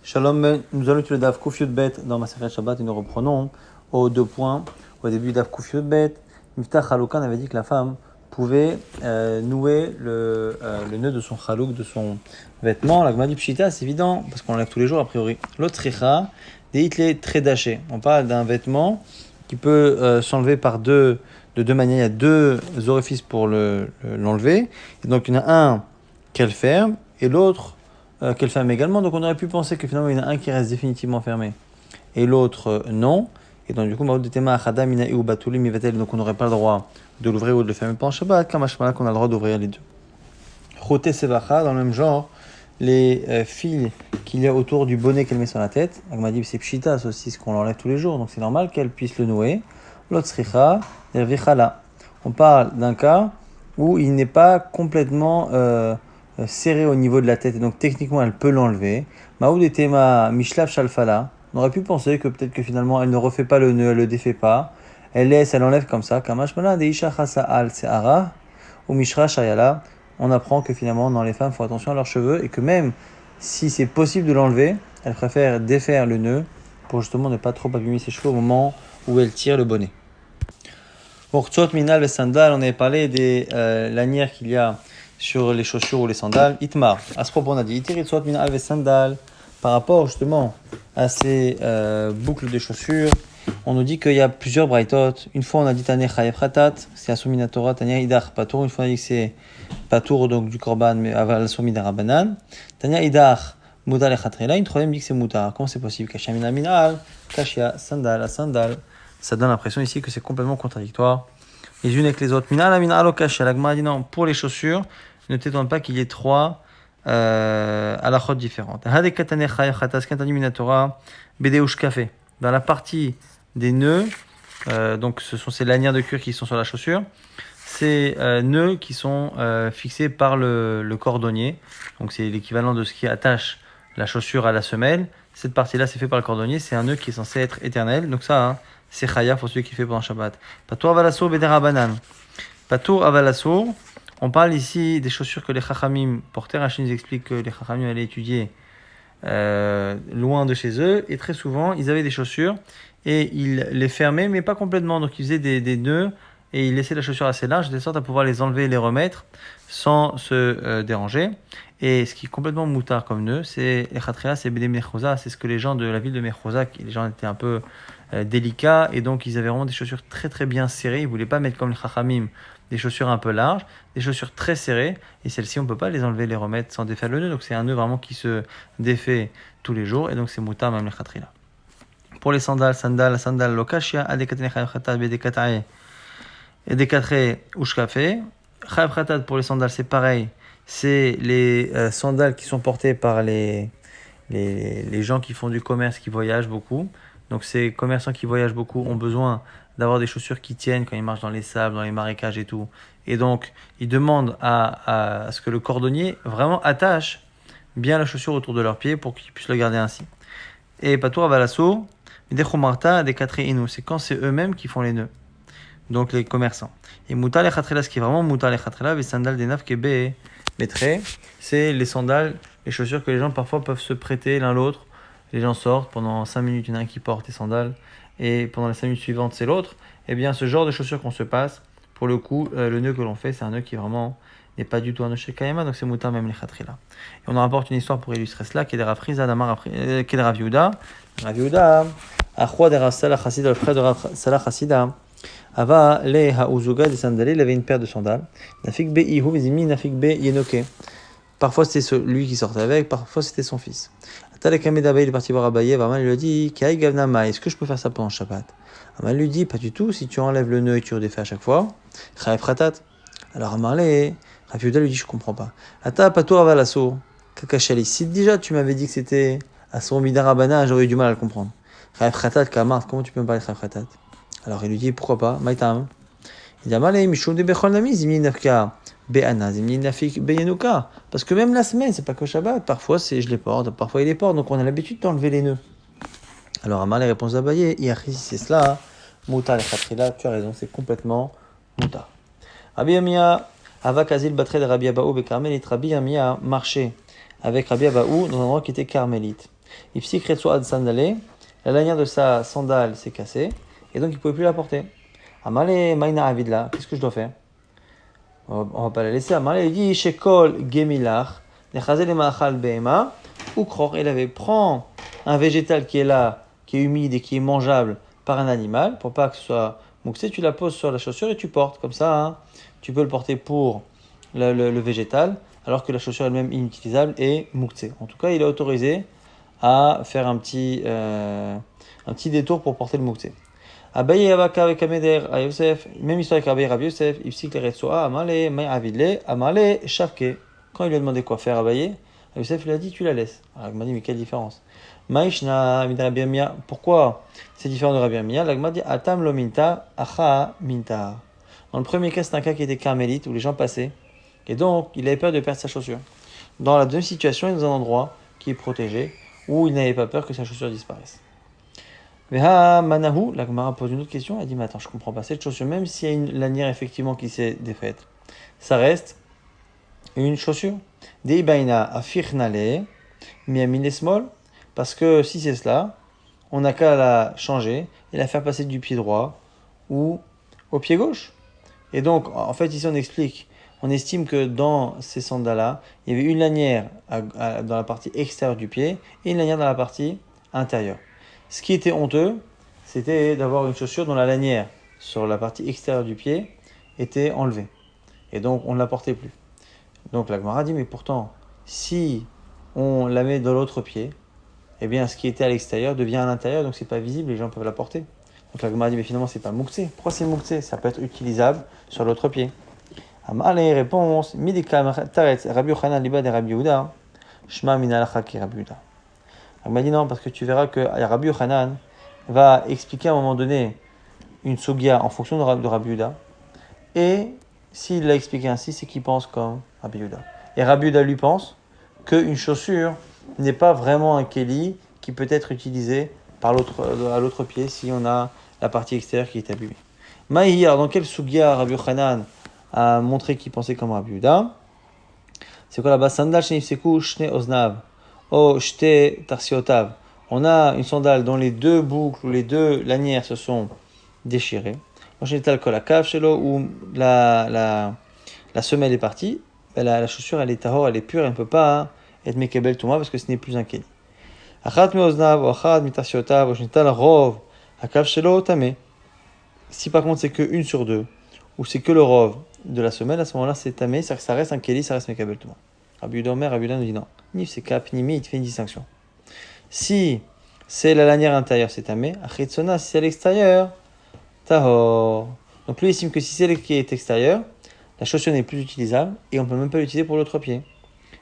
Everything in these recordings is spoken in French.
Shalom, nous allons étudier le Daf Kuf Yud Bet dans Masechet Shabbat et nous reprenons aux 2 points. Au début du Daf Kuf Yud Bet, Miftah Chaloukan avait dit que la femme pouvait nouer le nœud de son chalouk, de son vêtement. La Gemara dit Pshita, c'est évident, parce qu'on l'enlève tous les jours a priori. L'autre Richa, des hitlés très dachés. On parle d'un vêtement qui peut s'enlever de deux manières. Il y a 2 orifices pour l'enlever. Et donc il y en a un qu'elle ferme et l'autre qu'elle ferme également. Donc on aurait pu penser que finalement il y en a un qui reste définitivement fermé et l'autre non. Et donc du coup, donc on n'aurait pas le droit de l'ouvrir ou de le fermer pendant Shabbat, comme qu'on a le droit d'ouvrir les deux. Choté Sevacha, dans le même genre, les fils qu'il y a autour du bonnet qu'elle met sur la tête. Agma dit c'est Pshita, c'est aussi ce qu'on l'enlève tous les jours, donc c'est normal qu'elle puisse le nouer. L'autre Sricha, Nervichala. On parle d'un cas où il n'est pas complètement serré au niveau de la tête, et donc techniquement elle peut l'enlever. Maoud et Tema Mishlav Shalfala. On aurait pu penser que peut-être que finalement elle ne refait pas le nœud, elle le défait pas, elle enlève comme ça. Kamash Mala Deisha Chasa Al Seara ou Mishra Shayala. On apprend que finalement dans les femmes font attention à leurs cheveux et que même si c'est possible de l'enlever, elles préfèrent défaire le nœud pour justement ne pas trop abîmer ses cheveux au moment où elles tirent le bonnet. Pour Tzot Minal et Sandal, on avait parlé des lanières qu'il y a sur les chaussures ou les sandales. Itmar, à ce propos on a dit Itiri Tzot Minal et Sandal, par rapport justement à ces boucles de chaussures, on nous dit qu'il y a plusieurs braïtot. Une fois on a dit Taneh Chayev Khatat, c'est Asumi Torah, Tania Idar Patour. Une fois on a dit que c'est Patour donc du Korban, mais Asumi Darabanan. Tania Idar Mouda Lechatrela. Une troisième dit que c'est Mouta. Comment c'est possible? Kashamina Minal, Kashia, Sandal, à Sandal. Ça donne l'impression ici que c'est complètement contradictoire les unes avec les autres. Minal, Minal, Kashia. La Gemara dit non, pour les chaussures, ne t'étonne pas qu'il y ait 3 halachot différentes. Hadekatane Chayev Khatat, Skantani Minatora, Bedeush Café. Dans la partie des nœuds, donc ce sont ces lanières de cuir qui sont sur la chaussure, ces nœuds qui sont fixés par le cordonnier, donc c'est l'équivalent de ce qui attache la chaussure à la semelle. Cette partie-là, c'est fait par le cordonnier, c'est un nœud qui est censé être éternel, donc ça, c'est chayav pour celui qui fait pendant Shabbat. Patour avalasour bedera banan. Patour avalasour, on parle ici des chaussures que les chachamim portaient. Rachid nous explique que les chachamim allaient étudier loin de chez eux, et très souvent ils avaient des chaussures et ils les fermaient mais pas complètement, donc ils faisaient des nœuds et ils laissaient la chaussure assez large de sorte à pouvoir les enlever et les remettre sans se déranger. Et ce qui est complètement moutard comme nœud, c'est Echatria, c'est Bede Mechosa, c'est ce que les gens de la ville de Mechosa, les gens étaient un peu délicats et donc ils avaient vraiment des chaussures très très bien serrées, ils voulaient pas mettre comme les chachamim des chaussures un peu larges, des chaussures très serrées, et celles-ci on ne peut pas les enlever, les remettre sans défaire le nœud, donc c'est un nœud vraiment qui se défait tous les jours, et donc c'est moutar même les khatrila. Pour les sandales, lokashia, adekatene chayav khatat, bedekatae, edekatre ushkafe. Chayav khatat pour les sandales, c'est pareil, c'est les sandales qui sont portées par les gens qui font du commerce, qui voyagent beaucoup. Donc ces commerçants qui voyagent beaucoup ont besoin d'avoir des chaussures qui tiennent quand ils marchent dans les sables, dans les marécages et tout. Et donc, ils demandent à ce que le cordonnier vraiment attache bien la chaussure autour de leurs pieds pour qu'ils puissent le garder ainsi. Et Patour Avalasso, Dechomarta, Dekatreinu, c'est quand c'est eux-mêmes qui font les nœuds. Donc les commerçants. Et Mouta les Khatrela, ce qui est vraiment Mouta les Khatrela, les sandales des Naf Kebe, Metré, c'est les sandales, les chaussures que les gens parfois peuvent se prêter l'un l'autre. Les gens sortent, pendant 5 minutes, il y en a un qui porte les sandales, et pendant les 5 minutes suivantes, c'est l'autre. Et bien, ce genre de chaussures qu'on se passe, pour le coup, le nœud que l'on fait, c'est un nœud qui vraiment n'est pas du tout un nœud chez Kayama, donc c'est moutar même les khatrila. Et on en rapporte une histoire pour illustrer cela, qui est de Rav Friza, qui est de Rav Yehuda. Rav Yehuda, Achwa de Rav Salah Chassida, le frère de Rav Salah Chassida, Ava le Haouzuga des sandales, il avait une paire de sandales. Nafik be Ihu, vizimi, Nafik be Yenoke. Parfois c'était lui qui sortait avec, parfois c'était son fils. Talekame d'Abaye, il est parti voir Abaye, Aman lui a dit Kai Gavnama, est-ce que je peux faire ça pendant Shabbat? Aman lui dit Pas du tout, si tu enlèves le nœud et tu redéfais à chaque fois. Chayev Khatat. Alors Amarle, Rav Yehuda lui dit Je comprends pas. Ata Patour Avalasso, Kakashali. Si déjà tu m'avais dit que c'était à son Midarabana, j'aurais eu du mal à le comprendre. Chayev Khatat, Kamart, comment tu peux me parler de Chayev Khatat? Alors il lui dit Pourquoi pas Maïtam. Il dit Amarle, Mishum de Bechol Nami, Zimni Nafka. Parce que même la semaine, c'est pas que Shabbat, parfois je les porte, parfois il les porte, donc on a l'habitude d'enlever les nœuds. Alors Amar les réponses d'Abaye, si c'est cela, Mouta les Khatrila, tu as raison, c'est complètement Mouta. Rabbi Amia, Avakazil batre de Rabbi Abaou be Carmélite, Rabbi Amia marchait avec Rabbi Abaou dans un endroit qui était carmélite. Ipsik retsoad sandalé, la lanière de sa sandale s'est cassée, et donc il ne pouvait plus la porter. Amale maina avidla, qu'est-ce que je dois faire? On va pas la laisser. Amale, il dit shekol gemilach, nechazel ma'achal be'ema, ou kror, il avait prend un végétal qui est là, qui est humide et qui est mangeable par un animal, pour pas que ce soit mouxé, tu la poses sur la chaussure et tu portes. Comme ça, hein, tu peux le porter pour le végétal, alors que la chaussure elle-même inutilisable est mouxé. En tout cas, il est autorisé à faire un petit détour pour porter le mouxé. Abaye Abaka avec Ameder à Yosef, même histoire avec Abaye Rabbi Yosef, Ipsik le Retsoa, Amale, May Avidle, Amale, Shavke. Quand il lui a demandé quoi faire Abaye, Yosef lui a dit tu la laisses. Alors il m'a dit mais quelle différence? Maïshna, Rabbi Amia, pourquoi c'est différent de Rabbi Amia? L'agma dit Atam lo minta, Acha minta. Dans le premier cas, c'est un cas qui était carmélite où les gens passaient et donc il avait peur de perdre sa chaussure. Dans la deuxième situation, il est dans un endroit qui est protégé où il n'avait pas peur que sa chaussure disparaisse. Veha manahu, la Gemara pose une autre question, elle dit mais attends, je comprends pas cette chaussure, même s'il y a une lanière effectivement qui s'est défaite, ça reste une chaussure. Deibaina afirnale, miamine small, parce que si c'est cela, on n'a qu'à la changer et la faire passer du pied droit ou au pied gauche. Et donc, en fait, ici on estime que dans ces sandales-là, il y avait une lanière dans la partie extérieure du pied et une lanière dans la partie intérieure. Ce qui était honteux, c'était d'avoir une chaussure dont la lanière sur la partie extérieure du pied était enlevée. Et donc, on ne la portait plus. Donc, la Gemara dit, mais pourtant, si on la met dans l'autre pied, eh bien, ce qui était à l'extérieur devient à l'intérieur, donc c'est pas visible, les gens peuvent la porter. Donc, la Gemara dit, mais finalement, c'est pas mouxé. Pourquoi c'est mouxé? Ça peut être utilisable sur l'autre pied. Allez, réponse. Midikam taretz Rabbi Yochanan liba de Rabbi Yehuda. Shma min halacha ki Rabbi Yehuda. Il m'a dit non, parce que tu verras que Rabbi Yochanan va expliquer à un moment donné une sogia en fonction de Rabbi Yehuda. Et s'il l'a expliqué ainsi, c'est qu'il pense comme Rabbi Yehuda. Et Rabbi Yehuda lui pense qu'une chaussure n'est pas vraiment un keli qui peut être utilisé à l'autre pied si on a la partie extérieure qui est abîmée. Maïhi, alors dans quel sogia Rabbi Yochanan a montré qu'il pensait comme Rabbi Yehuda? C'est quoi là-bas? Sandal shenifseku shne oznav. Oh, shte tarsiotav. On a une sandale dont les deux boucles ou les deux lanières se sont déchirées. Où la semelle est partie, la chaussure elle est tahor, elle est pure, elle ne peut pas être mekebel touma parce que ce n'est plus un keli. Achat me oznav, ou achat mi tarsiotav, ou shnital rov, akav shelo tamé. Si par contre c'est que une sur deux, ou c'est que le rov de la semelle, à ce moment-là c'est tamé, c'est-à-dire que ça reste un keli, ça reste mekebel touma. Rabbi Yehuda nous dit non. Nif c'est kap, nimi, il te fait une distinction. Si c'est la lanière intérieure, c'est tamé. Achitsona, si c'est à l'extérieur, tahor. Donc lui estime que si c'est qui est extérieur, la chaussure n'est plus utilisable et on ne peut même pas l'utiliser pour l'autre pied.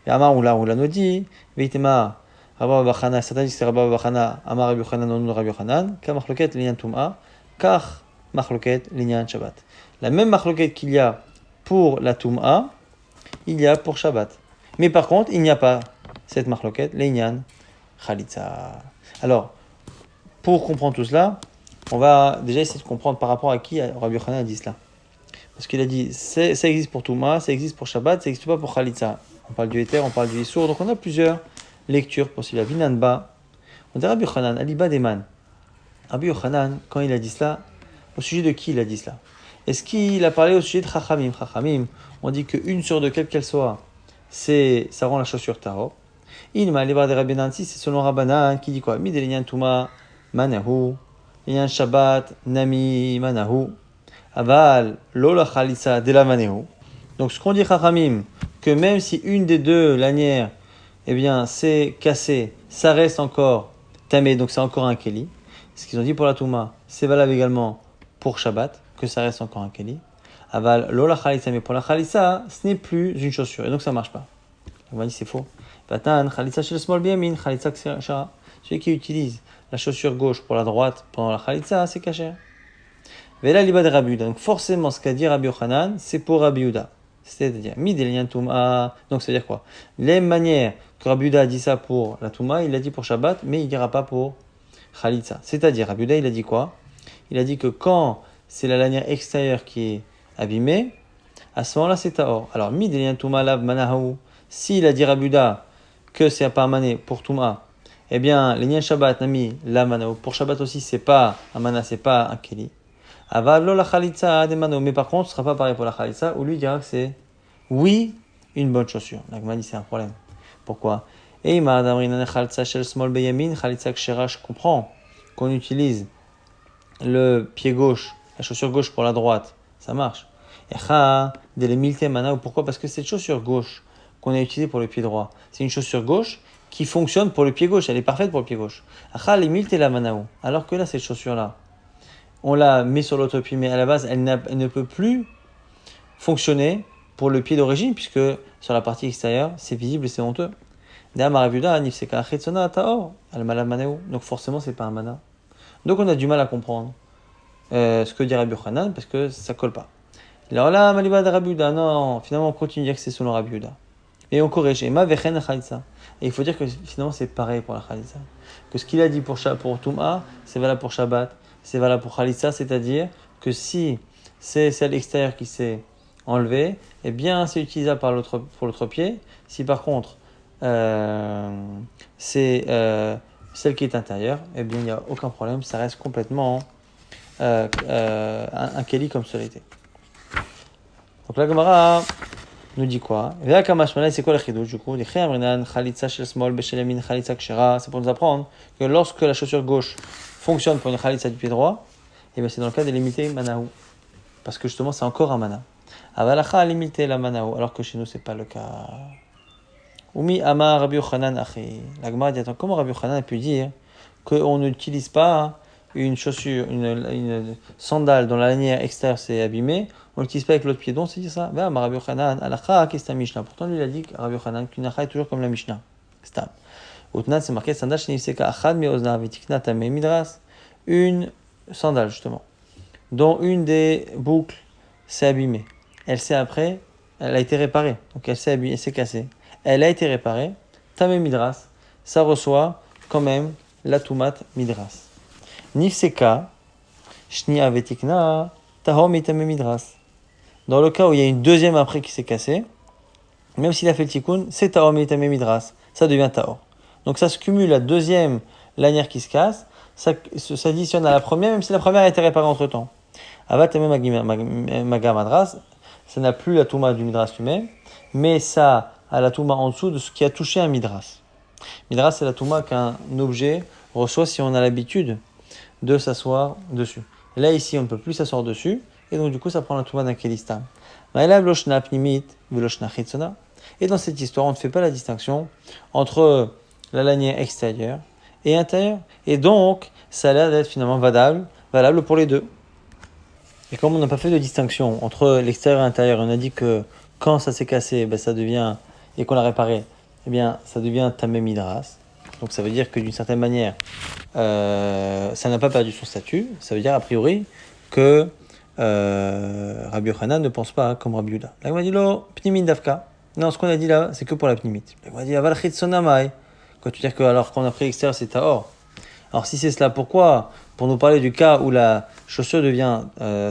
Et Amar ou la nous dit, Veitema, Rabba Bachana, certains disent que c'est Rabba Bachana, Amar Rabbi Yochanan, non Rabbi Yochanan, Ka machloket linyan tum'a, Kach machloket linyan Shabbat. La même machloket qu'il y a pour la tum'a, il y a pour Shabbat. Mais par contre, il n'y a pas cette machloket, linyan Khalitza. Alors, pour comprendre tout cela, on va déjà essayer de comprendre par rapport à qui Rabbi Yochanan a dit cela. Parce qu'il a dit, ça existe pour Touma, ça existe pour Shabbat, ça n'existe pas pour Khalitza. On parle du Éther, on parle du Issour, donc on a plusieurs lectures possibles. La Vinanba, on dit Rabbi Yochanan, Aliba Deman. Rabbi Yochanan, quand il a dit cela, au sujet de qui il a dit cela? Est-ce qu'il a parlé au sujet de Chachamim? Chachamim, on dit qu'une sur deux, quelle qu'elle soit, ça rend la chaussure taro. Il m'a allé voir des Rabbanan, si c'est selon Rabbanan qui dit quoi? Midelinyan Touma, Manahu, Linyan Shabbat, Nami, Manahu, Aval, Lola Khalitsa, de la Manahu. Donc ce qu'on dit Chachamim, que même si une des deux lanières, eh bien, c'est cassé, ça reste encore tamé, donc c'est encore un keli. Ce qu'ils ont dit pour la Touma, c'est valable également pour Shabbat, que ça reste encore un keli. Aval, Lola Khalitsa, mais pour la Khalitsa, ce n'est plus une chaussure, et donc ça ne marche pas. On va dire c'est faux. Vatan, Khalitsa shel small biyamin, Khalitsa kshara. Celui qui utilise la chaussure gauche pour la droite pendant la Khalitsa, c'est kasher. Vela liba de Rabbi Yehuda. Donc forcément, ce qu'a dit Rabbi Yochanan, c'est pour Rabbi Yehuda. C'est-à-dire, midelian tum'a. Donc ça veut dire quoi? Les manières que Rabbi Yehuda a dit ça pour la tum'a, il l'a dit pour Shabbat, mais il ne dira pas pour Khalitsa. C'est-à-dire, Rabbi Yehuda, il a dit quoi? Il a dit que quand c'est la lanière extérieure qui est abîmée, à ce moment-là, c'est tahor. Alors, midelian tum'a lav manahu. S'il a dit Rabbi Yehuda que c'est à part mané pour tum'a, Eh bien, les Shabbat, Nami, la Manao, pour Shabbat aussi, c'est pas un mana, c'est pas un Keli. Aval, lo la Khalitsa, des Mano. Mais par contre, ce sera pas pareil pour la Khalitsa, où lui dira que c'est, oui, une bonne chaussure. L'Agma dit c'est un problème. Pourquoi? Et Ima, Damrinan, Khalitsa, Shel, Small, Beyamin, Khalitsa, Kshera, je comprends qu'on utilise le pied gauche, la chaussure gauche pour la droite. Ça marche. Echa, de l'emilte mana, pourquoi? Parce que cette chaussure gauche qu'on a utilisée pour le pied droit, c'est une chaussure gauche qui fonctionne pour le pied gauche, elle est parfaite pour le pied gauche. Echa, l'emilte la manao. Alors que là, cette chaussure-là, on l'a mis sur l'autre pied, mais à la base, elle ne peut plus fonctionner pour le pied d'origine, puisque sur la partie extérieure, c'est visible et c'est honteux. Donc forcément, c'est pas un mana. Donc on a du mal à comprendre ce que dit Rabbi Yochanan, parce que ça colle pas. Alors là, Maliba de Rabbi Yehuda, non, finalement on continue à dire que c'est selon Rabbi Yehuda. Et on corrige, et il faut dire que finalement c'est pareil pour la Khalitsa. Que ce qu'il a dit pour Touma, c'est valable pour Shabbat, c'est valable pour Khalitsa, c'est-à-dire que si c'est celle extérieure qui s'est enlevée, eh bien c'est utilisable pour l'autre pied. Si par contre c'est celle qui est intérieure, eh bien il n'y a aucun problème, ça reste complètement un Keli comme ça l'était. Donc la Gemara nous dit quoi? C'est quoi le chidouch du coup? C'est pour nous apprendre que lorsque la chaussure gauche fonctionne pour une khalitsa du pied droit, et bien c'est dans le cas de limiter manaou. Parce que justement c'est encore un mana. Avalacha limiter la manaou, alors que chez nous c'est pas le cas. Umi Amar Rabbi Yochanan Achi. La Gemara dit attends, comment Rabbi Yochanan a pu dire qu'on n'utilise pas une chaussure, une sandale dont la lanière extérieure s'est abîmée, on l'utilise pas avec l'autre pied, donc c'est dit ça. Rabbi Yochanan, alacha, qu'est-ce que c'est Mishnah? Pourtant lui il a dit Rabbi Yochanan qu'une alacha est toujours comme la Mishnah. Stam. Utnat c'est marqué sandal shenifseka achad meozna vetikna tamei midras, une sandale justement, dont une des boucles s'est abîmée. Elle a été réparée, donc elle s'est abîmée, elle s'est cassée. Elle a été réparée, tamei midras, ça reçoit quand même la tumat midras. Nifseka, shnia vetikna, tahom itame midras. Dans le cas où il y a une deuxième après qui s'est cassée, même s'il a fait le tikkun, c'est tahom itame midras. Ça devient tahor. Donc ça se cumule la deuxième lanière qui se casse, ça s'additionne à la première, même si la première a été réparée entre temps. Avatame maga madras, ça n'a plus la touma du midras lui-même, mais ça a la touma en dessous de ce qui a touché un midras. Midras, c'est la touma qu'un objet reçoit si on a l'habitude de s'asseoir dessus. Et là, ici, on ne peut plus s'asseoir dessus, et donc du coup, ça prend la touma d'un kélistam. Et dans cette histoire, on ne fait pas la distinction entre la lanière extérieure et intérieure. Et donc, ça a l'air d'être finalement valable pour les deux. Et comme on n'a pas fait de distinction entre l'extérieur et l'intérieur, on a dit que quand ça s'est cassé, ça devient, et qu'on l'a réparé, eh bien, ça devient tamé midras. Donc ça veut dire que d'une certaine manière, ça n'a pas perdu son statut. Ça veut dire a priori que Rabbi Yochanan ne pense pas comme Rabbi Yehuda. Là, il m'a dit lo pnimit davka. Non, ce qu'on a dit là, c'est que pour la pnimit. Là, il m'a dit aval chitsonamai. Quoi, tu veux dire que alors qu'on a pris l'extérieur, c'est tahor. Alors si c'est cela, pourquoi? Pour nous parler du cas où la chaussure devient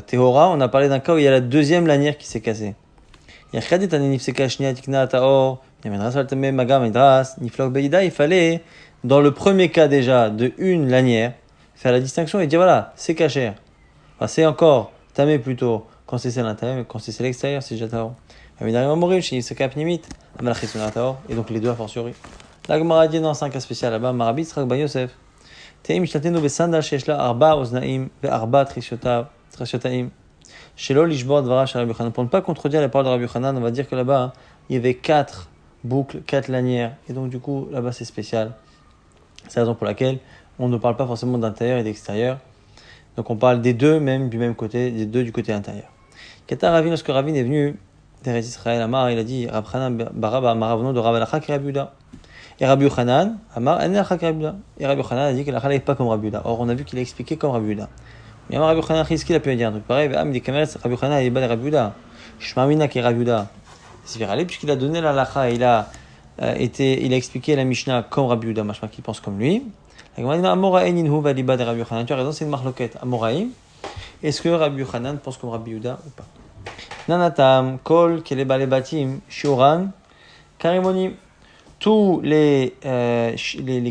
tehora, on a parlé d'un cas où il y a la deuxième lanière qui s'est cassée. Il fallait, dans le premier cas déjà, de une lanière, faire la distinction et dire voilà, c'est caché. Enfin, c'est encore tamé plutôt quand c'est celle l'intérieur, mais quand c'est celle l'extérieur, c'est déjà tahor. Et donc les deux a fortiori. La Gemara dit dans un cas spécial là-bas, Marabit Srak Ba Yosef. Teim shtatenu besandal shesh la arba oznaim ve'arba trishotaim. Shelo lishbor dvarav shel Rabbi Yochanan. Pour ne pas contredire les paroles de Rabbi Yochanan, on va dire que là-bas, il y avait 4 boucles, 4 lanières. Et donc du coup, là-bas, c'est spécial. C'est la raison pour laquelle on ne parle pas forcément d'intérieur et d'extérieur. Donc on parle des deux, même du même côté, des deux du côté intérieur. Kata Ravin, lorsque Ravin est venu d'Eretz Israël, Amar, il a dit Rab Chanan baraba amaravno de Rab Alacha ki Rabbi Yehuda. Et Rabbi Yochanan, Amar, en Alacha ki Rabbi Yehuda. Et Rabbi Yochanan a dit que la n'est pas comme Rabbi Yehuda. Or, on a vu qu'il a expliqué comme Rabbi Yehuda. Mais Amar Rabbi Yochanan, qu'est-ce qu'il a pu dire? Donc pareil, il dit Rabbi Yochanan, il est bas de Rabbi Yehuda. Shmamina ki Rabbi Yehuda. C'est viralé, puisqu'il a donné la Alacha, il a expliqué la Mishnah comme Rabbi Yehuda, machma qui pense comme lui. Tu as raison, c'est une marloquette. Amoraïm. Est-ce que Rabbi Yochanan pense comme Rabbi Yehuda ou pas? Nanatam, kol, keleba lebatim, shioran, karimonim. tous les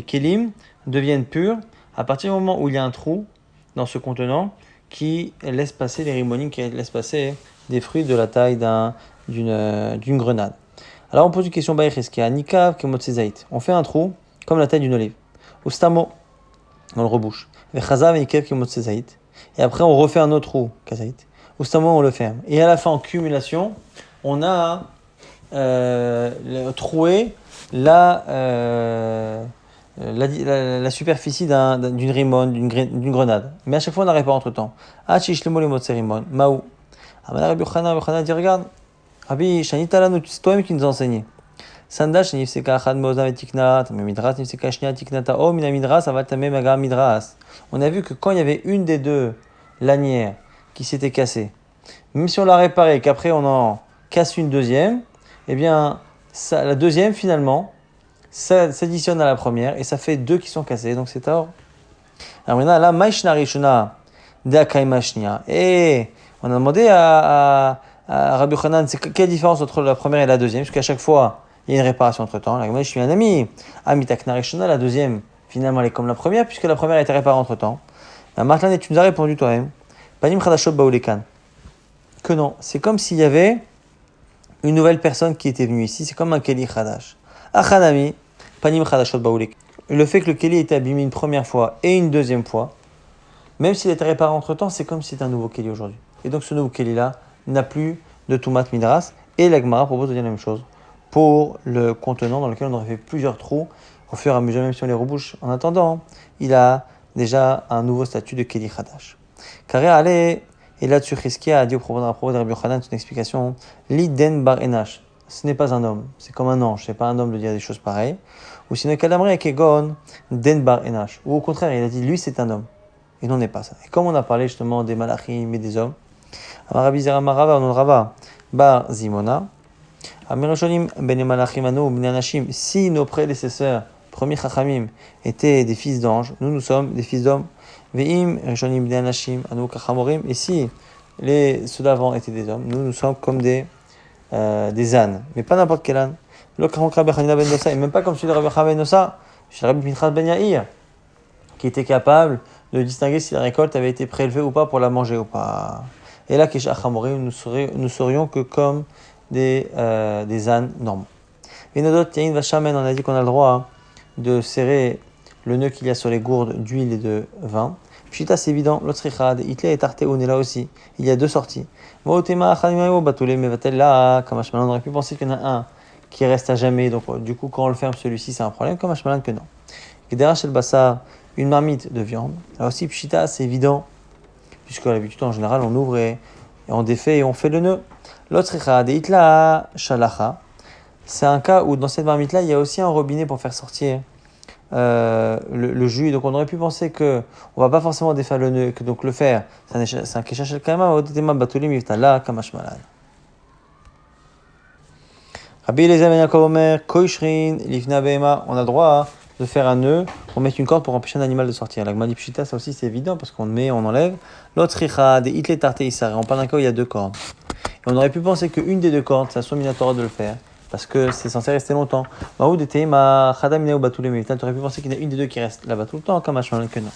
kélim deviennent purs à partir du moment où il y a un trou dans ce contenant qui laisse passer les rimonim, qui laisse passer des fruits de la taille d'une grenade. Alors on pose une question, on fait un trou comme la taille d'une olive. Ustamo, on le rebouche. Et après on refait un autre trou, Ustamo, on le ferme. Et à la fin, en cumulation, on a troué la superficie d'une rimon, d'une grenade. Mais à chaque fois, on n'arrête pas entre temps. Maou. Rabbi Yochanan dit, regarde, Rabbi Shanitala, c'est toi-même qui nous a enseigné. Sandash nifseka achad meozam etiknat, midras nifseka shnia tiknata o mina midras avatame maga midras. On a vu que quand il y avait une des deux lanières qui s'était cassée, même si on l'a réparée, qu'après on en casse une deuxième, eh bien, la deuxième finalement ça s'additionne à la première et ça fait deux qui sont cassés, donc c'est tort. Alors maintenant, là, maishna rishuna da kaimashnia. Et on a demandé à Rabbi Yochanan, c'est quelle différence entre la première et la deuxième, parce qu'à chaque fois, il y a une réparation entre temps. Là, moi, je suis un ami. Amitakna rishuna, la deuxième, finalement, elle est comme la première, puisque la première a été réparée entre temps. Martin, tu nous as répondu toi-même. Panim chadashot baoulekan. Que non, c'est comme s'il y avait une nouvelle personne qui était venue ici, c'est comme un keli chadash. Achanami. Le fait que le keli était abîmé une première fois et une deuxième fois, même s'il était réparé entre temps, c'est comme si c'était un nouveau keli aujourd'hui. Et donc ce nouveau keli-là n'a plus de tumat midras. Et la Gemara propose de dire la même chose pour le contenant dans lequel on aurait fait plusieurs trous au fur et à mesure, même si on les rebouche. En attendant, il a déjà un nouveau statut de keli chadash. Carré allez, et là-dessus, Chizkia a dit à propos de Rabbi Yochanan, c'est une explication. Liden bar enash. Ce n'est pas un homme, c'est comme un ange, c'est pas un homme de dire des choses pareilles. Ou sinon, Kalamri Kegon, Den Bar Enash. Ou au contraire, il a dit, lui c'est un homme. Et non, n'est pas ça. Et comme on a parlé justement des malachim et des hommes, Amarabi Zeramarava, on Rava, Bar Zimona, Amiroshonim Ben Malachim Anu, Ben Anashim, si nos prédécesseurs, premiers Chachamim, étaient des fils d'anges, nous sommes des fils d'hommes. Veim, Rishonim Ben Anashim, Anu Kachamorim, et si ceux d'avant étaient des hommes, nous sommes comme des ânes, mais pas n'importe quel âne. Et même pas comme celui de Rabbi Yochanan ben Nosa, chez Rabbi Pinchas ben Yair, qui était capable de distinguer si la récolte avait été prélevée ou pas pour la manger ou pas. Et là, nous serions que comme des ânes normaux. Et notre Yain Vachamen, on a dit qu'on a le droit de serrer le nœud qu'il y a sur les gourdes d'huile et de vin. Pshita, c'est évident, l'autre Hitler est Arteoun, et là aussi, il y a deux sorties. On aurait pu penser qu'il y en a un qui reste à jamais, donc du coup, quand on le ferme, celui-ci, c'est un problème, comme Hashmalan que non. Gedera shel Bassar, une marmite de viande. Là aussi, Pshita, c'est évident, puisque l'habitude, en général, on ouvre et on défait et on fait le nœud. L'autre Hitla Shalacha, c'est un cas où dans cette marmite-là, il y a aussi un robinet pour faire sortir le jus, donc on aurait pu penser que on va pas forcément défaire le nœud, que donc le faire, c'est un kesha shel kama, ou detema batulim yiftala kamash malad. Rabbi Eliezer ben Yaakov Omer, koishrin lifna behema, on a le droit de faire un nœud pour mettre une corde pour empêcher un animal de sortir. La Gemara dit pshita, ça aussi c'est évident parce qu'on met, on enlève. L'autre richad, hitlet tarte isar, on parle d'un cas où il y a deux cordes. Et on aurait pu penser qu'une des deux cordes, ça soit minatora de le faire, parce que c'est censé rester longtemps. Tu aurais pu penser qu'il y en a une des deux qui reste là-bas tout le temps, comme Hashmalan que non.